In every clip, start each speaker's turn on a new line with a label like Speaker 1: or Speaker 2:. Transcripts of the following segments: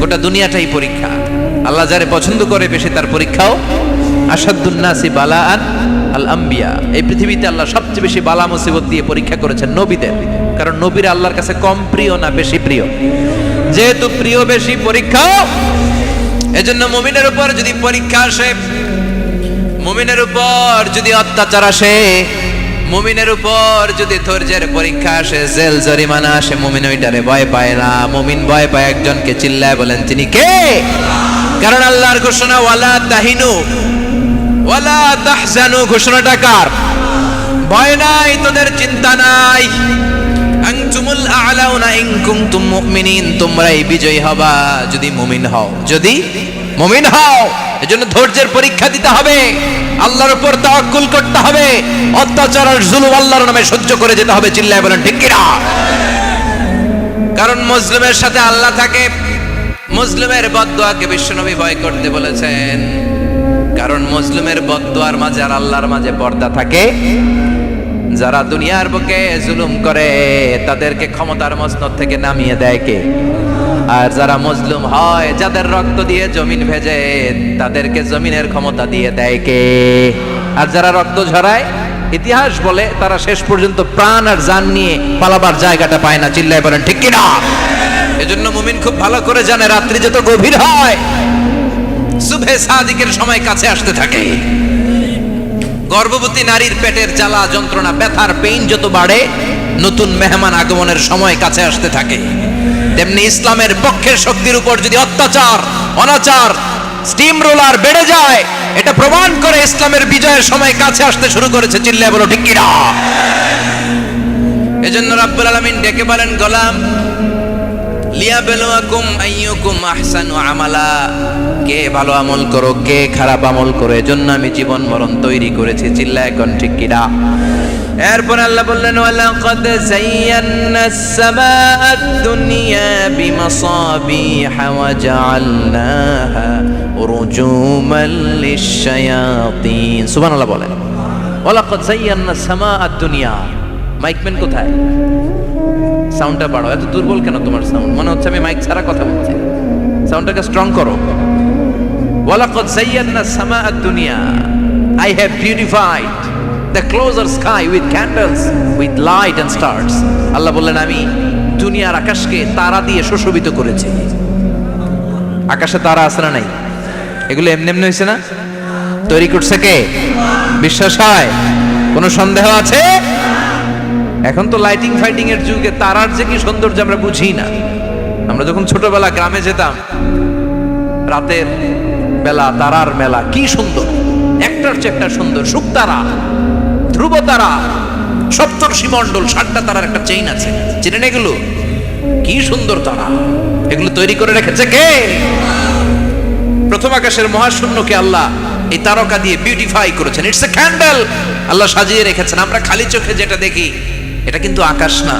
Speaker 1: গোটা দুনিয়াটাই পরীক্ষা। আল্লাহ যারে পছন্দ করে বেশি তার পরীক্ষাও। আসাদুন নাসি বালাআন আল আম্বিয়া। এই পৃথিবীতে আল্লাহ সবচেয়ে বেশি বালা মুসিবত দিয়ে পরীক্ষা করেছেন নবীদের, কারণ নবীরা আল্লাহর কাছে কম প্রিয় না বেশি প্রিয়। যেহেতু প্রিয় বেশি পরীক্ষা, এজন্য মুমিনের উপর যদি পরীক্ষা আসে, মুমিনের উপর যদি অত্যাচার আসে, মুমিনের উপর যদি ধৈর্যের পরীক্ষা আসে, জেল জরিমানা আসে, মুমিন ওইটারে ভয় পায় না। মুমিন ভয় পায় একজনকে, চিল্লায় বলেন তিনি কে? কারণ আল্লাহর ঘোষণা ওয়ালা তাহিনু ওয়ালা তাহজানু। ঘোষণাটা কার? ভয় নাই, তোদের চিন্তা নাই। আনতুমুল আ'লাউনা ইন কুনতুম মুমিনিন। তোমরাই বিজয়ী হবা যদি মুমিন হও, যদি মুমিন হও। এজন্য ধৈর্যের পরীক্ষা দিতে হবে, আল্লাহর উপর তাওয়াক্কুল করতে হবে, অত্যাচার আর জুলুম আল্লাহর নামে সহ্য করে যেতে হবে। চিল্লায় বলেন ঠিক কি না? কারণ মুসলিমের সাথে আল্লাহ থাকে। মুসলিমের বদদুয়াকে বিশ্বনবী ভয় করতে বলেছেন, কারণ মুসলিমের বদদুয়ার মাঝে আর আল্লাহর মাঝে পর্দা থাকে। যারা দুনিয়ার বুকে জুলুম করে তাদেরকে ক্ষমতার মসনদ থেকে নামিয়ে দেয় কে? আর যারা মজলুম হয়, যাদের রক্ত দিয়ে জমিন ভেজে, তাদেরকে জমিনের ক্ষমতা দিয়ে দেয় কে? আর যারা রক্ত ঝরায়, ইতিহাস বলে তারা শেষ পর্যন্ত প্রাণ আর জান নিয়ে পালাবার জায়গাটা পায় না। চিল্লায় বলেন ঠিক কি না? এজন্য মুমিন খুব ভালো করে জানে, রাত্রি যত গভীর হয়, সুবহে সাদিকের সময় কাছে আসতে থাকে। গর্ভবতী নারীর পেটের জ্বালা যন্ত্রণা, ব্যথার পেইন যত বাড়ে, নতুন মেহমান আগমনের সময় কাছে আসতে থাকে। তেমনি ইসলামের পক্ষের শক্তির উপর যদি অত্যাচার, অনাচার, স্টিম রোলার বেড়ে যায়, এটা প্রমাণ করে ইসলামের বিজয়ের সময় কাছে আসতে শুরু করেছে। চিল্লায় বলো ঠিক কি না? এজন্য রাব্বুল আলামিন ডেকে বলেন, গোলাম লিয়াবলুয়াকুম আইয়ুকুম আহসানু আমালা। কে ভালো আমল করো, কে খারাপ আমল করো, এজন্য আমি জীবন মরণ তৈরি করেছি। চিল্লায় এখন ঠিক কি না? এরপর আল্লাহ বললেন, ওয়ালাকাদ যায়্যানাস সামাআদ দুনিয়া বিমাসাবিহা ওয়া জাআলনাহা রুজুমান লিশ-শায়াতিন। সুবহানাল্লাহ বলেন। ওয়ালাকাদ যায়্যানাস সামাআদ দুনিয়া। মাইকম্যান কোথায়? সাউন্ডটা বাড়াও। এত দুর্বল কেন তোমার সাউন্ড? মনে হচ্ছে আমি মাইক ছাড়া কথা বলছি। সাউন্ডটাকে স্ট্রং করো। ওয়ালাকাদ যায়্যানাস সামাআদ দুনিয়া। I have beautified the closer sky with candles, with light and stars. আল্লাহ বললেন, আমি দুনিয়ার আকাশকে তারা দিয়ে সুশোভিত করেছি। আকাশে তারা আছে না নাই? এগুলো এমনি এমনি হয়েছে না? তৈরি করছে কে? বিশ্বাস হয়? কোনো সন্দেহ আছে? এখন তো লাইটিং ফাইটিং এর যুগে তারার যে কি সৌন্দর্য আমরা বুঝি না। আমরা যখন ছোটবেলা গ্রামে যেতাম, রাতের বেলা তারার মেলা, কি সুন্দর, একটার চেয়ে একটা সুন্দর। শুকতারা, ধ্রুব তারা, সপ্তর্ষি মণ্ডল, 7টা তারার একটা চেইন আছে, চিনেন এগুলো? কি সুন্দর তারা! এগুলো তৈরি করে রেখেছে কে? প্রথম আকাশের মহাশূন্যকে আল্লাহ এই তারকা দিয়ে বিউটিফাই করেছেন। It's a candle. আল্লাহ সাজিয়ে রেখেছেন। আমরা খালি চোখে যেটা দেখি, এটা কিন্তু আকাশ না,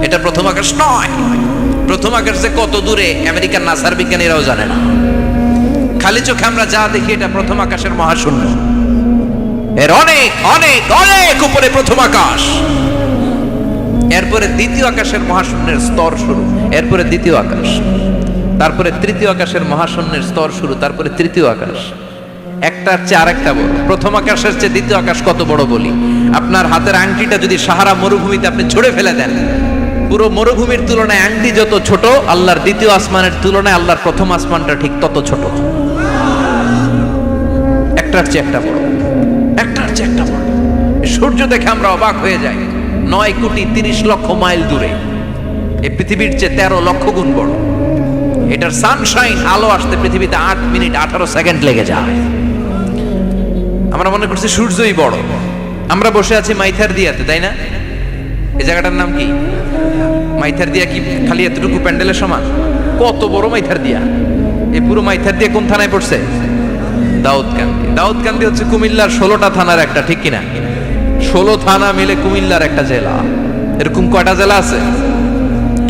Speaker 1: এটা প্রথম আকাশ নয়। প্রথম আকাশ যে কত দূরে আমেরিকার নাসার বিজ্ঞানীরাও জানে না। খালি চোখে আমরা যা দেখি, এটা প্রথম আকাশের মহাশূন্য। এর অনেক অনেক অনেক উপরে প্রথম আকাশ। এরপরে দ্বিতীয় আকাশের মহাশূন্যের স্তর শুরু, এরপরে দ্বিতীয় আকাশ, তারপরে তৃতীয় আকাশের মহাশূন্যের স্তর শুরু, তারপরে তৃতীয় আকাশ। একটার চেয়ে আরেকটা বড়। প্রথম আকাশের চেয়ে দ্বিতীয় আকাশ কত বড় বলি? আপনার হাতের আংটিটা যদি সাহারা মরুভূমিতে আপনি ছুঁড়ে ফেলে দেন, পুরো মরুভূমির তুলনায় আংটি যত ছোট, আল্লাহর দ্বিতীয় আসমানের তুলনায় আল্লাহর প্রথম আসমানটা ঠিক তত ছোট। একটার চেয়ে একটা বড়, একটার চেয়ে একটা বড়। সূর্য দেখে আমরা অবাক হয়ে যাই। 9,30,00,000 মাইল দূরে, এই পৃথিবীর চেয়ে 13 লক্ষ গুণ বড়। এটার সানশাইন, আলো আসতে পৃথিবীতে 8 মিনিট 18 সেকেন্ড লেগে যায়। আমরা মনে করছি সূর্যই বড়। আমরা বসে আছি মাইথার দিয়াতে, তাই না? এই জায়গাটার নাম কি? মাইথার দিয়া। কি খালি এতটুকু প্যান্ডেলের সমান? কত বড় মাইথার দিয়া! এই পুরো মাইথার দিয়া কোন থানায় পড়ছে? দাউদকান্দি। দাউদকান্দি হচ্ছে কুমিল্লার 16টা থানার একটা, ঠিক কিনা? 16 থানা মিলে কুমিল্লার একটা জেলা। এরকম কয়টা জেলা আছে?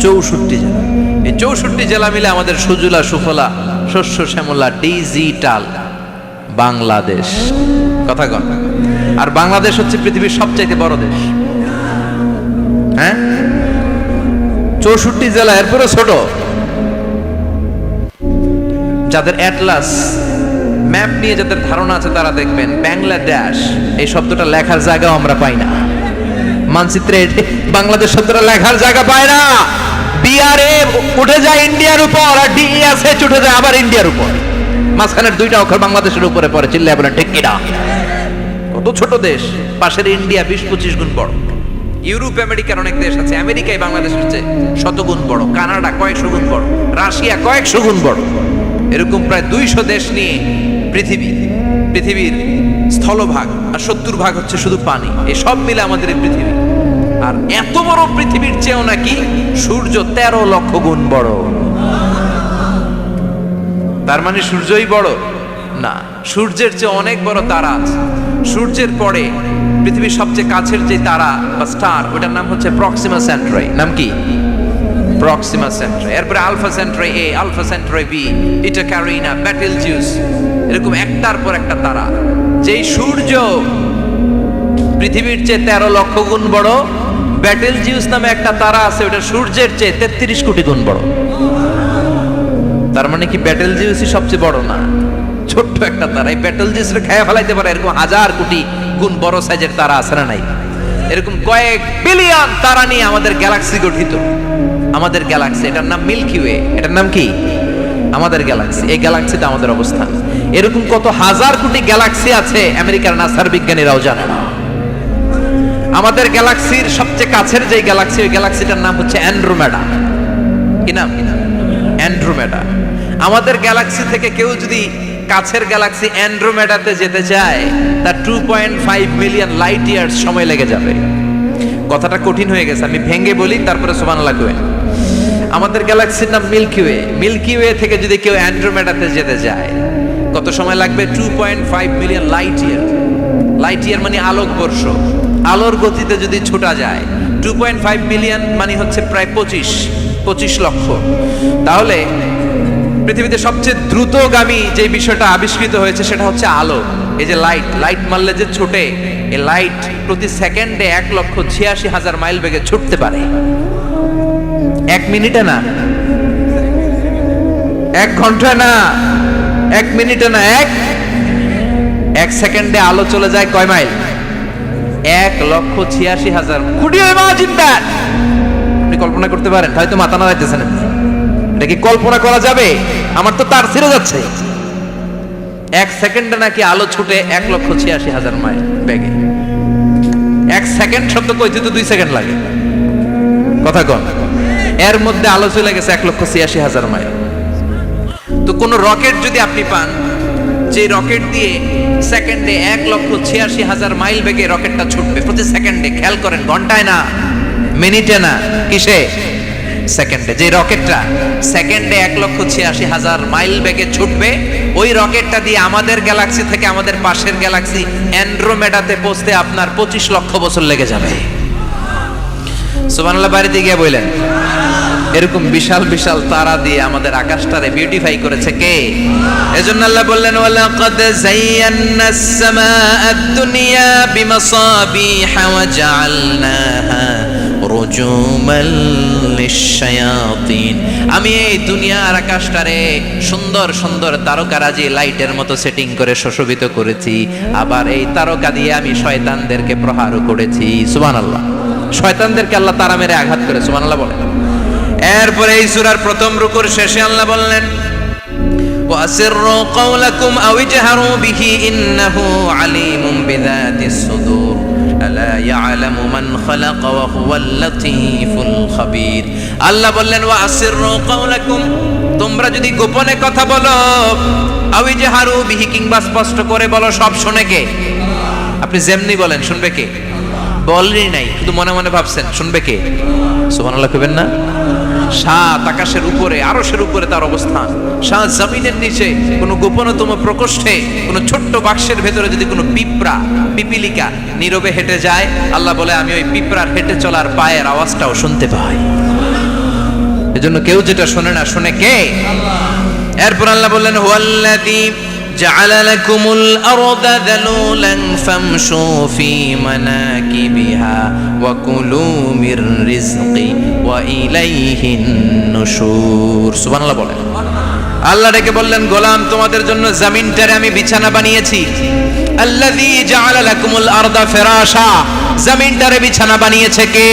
Speaker 1: 64 জেলা। এই 64 জেলা মিলে আমাদের সুজলা সুফলা, শস্য শ্যামলা, ডিজিটাল বাংলাদেশ। কথা কন। আর বাংলাদেশ হচ্ছে পৃথিবীর সবচাইতে বড় দেশ। হ্যাঁ, 64 জেলা, এরপরে ছোট। যাদের অ্যাটলাস ম্যাপ নিয়ে যাদের ধারণা আছে তারা দেখবেন বাংলাদেশ এই শব্দটা লেখার জায়গাও আমরা পাই না। মানচিত্রে বাংলাদেশ শব্দটা লেখার জায়গা পায় না। বিআরএ উঠে যায় ইন্ডিয়ার উপর, আর ডিএসএচ উঠে যায় আবার ইন্ডিয়ার উপর। মাঝখানের দুইটা অক্ষর বাংলাদেশের উপরে পড়ে। চিল্লায় বলেন ঠিক কিনা? কত ছোট দেশ, পাশের ইন্ডিয়া 20-25 গুণ বড়। ইউরোপ আমেরিকার অনেক দেশ আছে, আমেরিকায় বাংলাদেশের চেয়ে শতগুণ বড়, কানাডা কয়েকশো গুণ বড়, রাশিয়া কয়েকশো গুণ বড়। এরকম প্রায় 200 দেশ নিয়ে পৃথিবীর স্থলভাগ, আর 70% হচ্ছে শুধু পানি। এই সব মিলে আমাদের এই পৃথিবী। আর এত বড় পৃথিবীর চেয়েও নাকি সূর্য 13 লক্ষ গুণ বড়। তার মানে সূর্যই বড় না, সূর্যের চেয়ে অনেক বড় তারা আছে। সূর্যের পরে পৃথিবীর সবচেয়ে কাছের যে তারা বা স্টার, ওটার নাম হচ্ছে প্রক্সিমা সেন্ট্রাই। নাম কি? প্রক্সিমা সেন্ট্রাই। এরপরে আলফা সেন্ট্রাই এ, আলফা সেন্ট্রাই বি, ইটা ক্যারিনা, বেটেলজিউস, এরকম একটার পর একটা তারা। যেই সূর্য পৃথিবীর চেয়ে 13 লক্ষ গুণ বড়, বেটেলজিউস নামে একটা তারা আছে, ওটা সূর্যের চেয়ে 33 কোটি গুণ বড়। তার মানে কি বেটেলজিউসই সবচেয়ে বড় না? ছোট্ট একটা তারা। এই বেটেলজিউসকে খেয়ে ফেলাইতে পারে এরকম 1000 কোটি গুণ বড় সাইজের তারা আছে না নাই? এরকম কয়েক বিলিয়ন তারা নিয়ে আমাদের গ্যালাক্সি গঠিত। আমাদের গ্যালাক্সি, এটার নাম মিল্কি ওয়ে। এটার নাম কি? আমাদের গ্যালাক্সি। এই গ্যালাক্সিতে আমাদের অবস্থান। এরকম কত হাজার কোটি গ্যালাক্সি আছে আমেরিকার নাসার বিজ্ঞানীরাও জানে না। আমাদের গ্যালাক্সির সবচেয়ে কাছের যে গ্যালাক্সি, ওই গ্যালাক্সিটার নাম হচ্ছে অ্যান্ড্রোমেডা। কি নাম? অ্যান্ড্রোমেডা। আমাদের গ্যালাক্সি থেকে কেউ যদি কাছের গ্যালাক্সি অ্যান্ড্রোমেডাতে যেতে চায়, তার 2.5 মিলিয়ন লাইট ইয়ার্স সময় লেগে যাবে। কথাটা কঠিন হয়ে গেছে, আমি ভেঙে বলি, তারপরে সুবহানাল্লাহ কই। আমাদের গ্যালাক্সির নাম মিল্কি ওয়ে। মিল্কি ওয়ে থেকে যদি কেউ অ্যান্ড্রোমেডাতে যেতে যায়, কত সময় লাগবে? 2.5 million light year. Light year মানে আলোকবর্ষ। আলোর গতিতে যদি ছোটা যায়, 2.5 মিলিয়ন মানে হচ্ছে প্রায় 25 লক্ষ। তাহলে পৃথিবীতে সবচেয়ে দ্রুতগামী যে বিষয়টা আবিষ্কৃত হয়েছে সেটা হচ্ছে আলো। এই যে লাইট মারলে যে ছোটে, এই লাইট প্রতি সেকেন্ডে 1,86,000 মাইল বেগে ছুটতে পারে। 1 মিনিটে না, 1 ঘন্টা না, 1 মিনিটে না, 1 সেকেন্ডে আলো চলে যায় কয় mile? 1,86,000। Could you imagine that? আপনি কল্পনা করতে পারেন? হয়তো মাথা নাড়াইতেছেন। এটা কি কল্পনা করা যাবে? আমার তো তার ছিঁড়ে যাচ্ছে। 1 সেকেন্ডে নাকি আলো ছুটে 1,86,000 মাইল বেগে। 1 সেকেন্ড শব্দ কইতে তো 2 সেকেন্ড লাগে। কথা কন। এর মধ্যে আলো চলে গেছে 1,86,000 মাইল। তো কোন রকেট যদি আপনি পান, যে রকেট দিয়ে সেকেন্ডে 1,86,000 মাইল বেগে রকেটটা ছুটবে প্রতি সেকেন্ডে, খেয়াল করেন, ঘন্টায় না, মিনিটে না, কিসে? সেকেন্ডে। যে রকেটটা সেকেন্ডে 1,86,000 মাইল বেগে ছুটবে, ওই রকেটটা দিয়ে আমাদের গ্যালাক্সি থেকে আমাদের পাশের গ্যালাক্সি অ্যান্ড্রোমেডাতে পৌঁছতে আপনার 25 লক্ষ বছর লেগে যাবে। সুবহানাল্লাহ বাড়িতে গিয়ে বললেন। এরকম বিশাল বিশাল তারা দিয়ে আমাদের আকাশটারে বিউটিফাই করেছে কে? এজন্য আল্লাহ বললেন, ওয়ালাকাদ যায়্যানাস সামাআদ দুনিয়া বিমাসাবিহা ওয়া জাআলনাহা রুজুমাল লিশ-শায়াতিন। আমি এই দুনিয়ার আকাশটারে সুন্দর সুন্দর তারকারাজি লাইটের মতো সেটিং করে সুশোভিত করেছি। আবার এই তারকা দিয়ে আমি শয়তানদেরকে প্রহারও করেছি। সুবহানাল্লাহ। শয়তানদেরকে আল্লাহ তারা মেরে আঘাত করে। সুবহানাল্লাহ বলেন। এরপরে এই সূরার প্রথম রুকুর শেষে আল্লাহ বললেন, ওয়াসিররু কাওলাকুম আও ইজহারু বিহি ইন্নাহু আলিমুম বিযাতিস সুদূর আলা ইয়ালামু মান খালাকা ওয়া হুয়াল লাতীফুল খাবীর। আল্লাহ বললেন, ওয়াসিররু কাওলাকুম, তোমরা যদি গোপনে কথা বলো, আও ইজহারু বিহি, কিংবা স্পষ্ট করে বলো, সব শুনে কে? আপনি যেমনি বলেন শুনবে কে? বলেনই নাই, শুধু মনে মনে ভাবছেন, শুনবে কে? সুবহানাল্লাহ কইবেন না? সাত আকাশের উপরে, আরশের উপরে তার অবস্থান, সাত জমিনের নিচে কোনো গোপনতম প্রকোষ্ঠে, কোনো ছোট্ট বাক্সের ভেতরে যদি কোনো পিপিলিকা নীরবে হেঁটে যায়, আল্লাহ বলে আমি ওই পিঁপড়ার হেঁটে চলার পায়ের আওয়াজটাও শুনতে পাই। এজন্য কেউ যেটা শোনে না, শুনে কে? এরপর আল্লাহ বললেন, হুয়াল্লাযী জাআলা লাকুমুল আরদা যালুলান ফামশু ফি মানাকিবিহা ওয়া কুলু মির রিজকি ওয়া ইলাইহিন নুশুর। সুবহানাল্লাহ বলেন। আল্লাহ ডেকে বললেন, গোলাম তোমাদের জন্য জমিনটারে আমি বিছানা বানিয়েছি। আল্লাযী জাআলা লাকুমুল আরদা ফিরাশা, জমিনটারে বিছানা বানিয়েছে কে?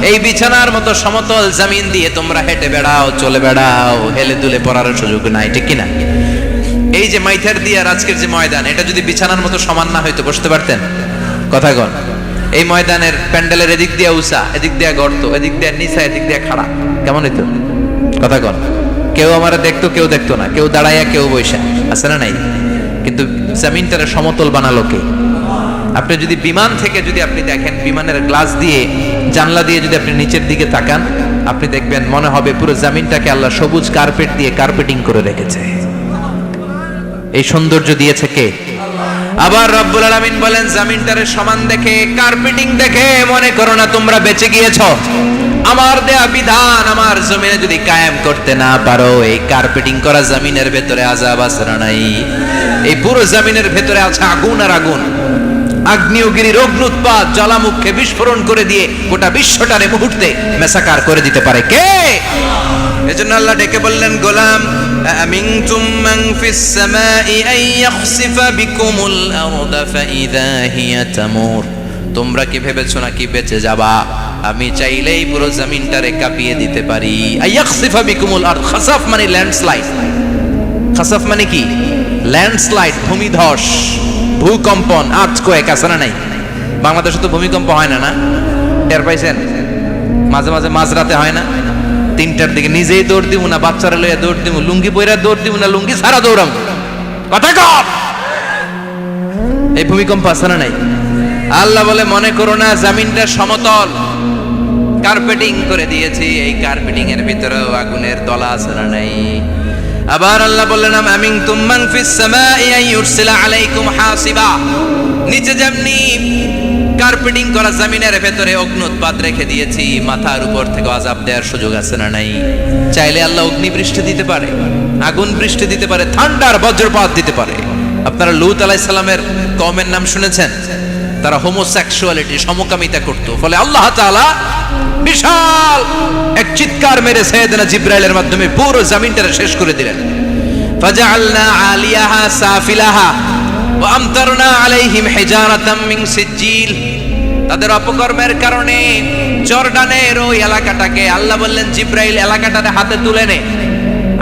Speaker 1: এই বিছানার মতো সমতল জমিন দিয়ে তোমরা হেঁটে বেড়াও, চলে বেড়াও, হেলে দুলে পড়ার সুযোগ নাই, ঠিক কিনা? এই যে মাইথার দিয়ে আর আজকের যে ময়দান, এটা যদি বিছানার মতো সমান না হয়তো বসতে পারতেন? কথা কন। এই ময়দানের প্যান্ডেলের এদিক দিয়ে উঁচা, এদিক দিয়ে গর্ত, এদিক দিয়ে নিচা, এদিক দিয়ে খাড়া, কেমন হইতো? কথা কন। কেউ আমারে দেখতো, কেউ দেখতো না, কেউ দাঁড়াইয়া, কেউ বৈশা, আছে না নাই? কিন্তু জমিনটারে সমতল বানালো কে? আপনি যদি বিমান থেকে যদি আপনি দেখেন, বিমানের গ্লাস দিয়ে, জানলা দিয়ে যদি আপনি নিচের দিকে তাকান, আপনি দেখবেন মনে হবে পুরো জমিনটাকে আল্লাহ সবুজ কার্পেট দিয়ে কার্পেটিং করে রেখেছে। এই সৌন্দর্য দিয়েছে কে? আবার রব্বুল আলামিন বলেন, জমিনটারে সমান দেখে, কার্পেটিং দেখে মনে করো না তোমরা বেঁচে গিয়েছো। আমার দেয়া বিধান আমার জমিনে যদি কায়েম করতে না পারো, এই কার্পেটিং করা জমিনের ভেতরে আযাব আছে না নাই? এই পুরো জমিনের ভেতরে আছে আগুন আর আগুন। আগ্নেয়গিরির অগ্নুৎপাত জ্বালামুখে বিস্ফোরণ করে দিয়ে গোটা বিশ্বটারে মুহূর্তে মেসাকার করে দিতে পারে কে? এজন্য আল্লাহ ডেকে বললেন, গোলাম আমিনতুম মান ফিস সামাই আন ইয়াখসিফা বিকুমুল আরদা ফাইযা হিয়া তামুর, তোমরা কি ভেবেছো নাকি বেঁচে যাবা? আমি চাইলেই পুরো জমিনটারে কাঁপিয়ে দিতে পারি। আইয়াখসিফা বিকুমুল আরদ, খাসাফ মানে ল্যান্ডস্লাইড। খাসাফ মানে কি? ল্যান্ডস্লাইড, ভূমিধস, ভূকম্পন, আর্থকোয়েক, আছে না নাই? বাংলাদেশে তো ভূমিকম্প হয় না, না? টের পাইছেন? মাঝে মাঝে মাঝরাতে হয় না? 3টার দিকে নিজেই দৌড় দিব না, বাচ্চারা লইয়া দৌড় দিব, লুঙ্গি পইরা দৌড় দিব না, লুঙ্গি ছাড়া দৌড়াম, কথা কর। এই ভূমিকম্প আছে না নাই? আল্লাহ বলে, মনে করো না জমিনটা সমতল, কার্পেটিং করে দিয়েছি, এই কার্পেটিং এর ভিতরেও আগুনের দলা আছে না নাই? আবার আল্লাহ বললেন, আমিনতুম মান ফিস সামাই আন ইউরসিলা আলাইকুম হাসিবা, নিচে যেমনি কার্পেটিং করা জমিনের ভেতরে অগ্নুৎপাত রেখে দিয়েছি, মাথার উপর থেকে আযাব দেওয়ার সুযোগ আছে না নাই? চাইলে আল্লাহ অগ্নি বৃষ্টি দিতে পারে, আগুন বৃষ্টি দিতে পারে, ঠান্ডার বজ্রপাত দিতে পারে। আপনারা লূত আলাইহিস সালামের কওমের নাম শুনেছেন? তারা হোমোসেক্সুয়ালিটি, সমকামিতা করত, ফলে আল্লাহ তাআলা বিশাল এক চিৎকার মেরে সাইয়েদনা জিবরাইলের মাধ্যমে পুরো জমিনটারে শেষ করে দিলেন। ফাজআলনা আলিয়াহা সাফিলাহা ওয়া আমতারনা আলাইহিম হিজারাতাম মিন সিজিল, তাদের অপকর্মের কারণে জর্ডানের ওই এলাকাটাকে আল্লাহ বললেন, জিবরাইল এলাকাটারে হাতে তুলে নে,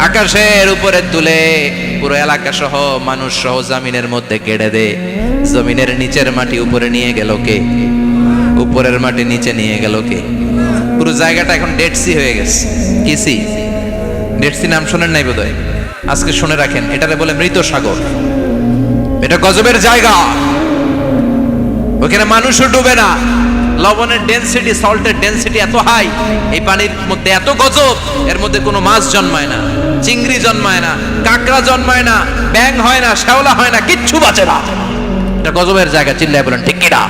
Speaker 1: আকাশের উপরে তুলে পুরো এলাকা সহ মানুষ সহ জমিনের মধ্যে কেড়ে দে। জমিনের নিচের মাটি উপরে নিয়ে গেল কে? উপরের মাটি নিচে নিয়ে গেল কে? পুরো জায়গাটা এখন ডেড সি হয়ে গেছে। কি সি? ডেড সি নাম শোনেন নাই বোধহয়? আজকে শুনে রাখেন, এটারে বলে মৃত সাগর। এটা গজবের জায়গা, ওখানে মানুষও ডুবে না। লবণের ডেনসিটি, সল্টের ডেনসিটি এত হাই, এই পানির মধ্যে এত গজব, এর মধ্যে কোনো মাছ জন্মায় না, চিংড়ি জন্মায় না, কাঁকড়া জন্মায় না, ব্যাঙ হয় না, শ্যাওলা হয় না, কিচ্ছু বাঁচে না। এটা গজবের জায়গা, চিল্লায় বলেন ঠিক কিনা?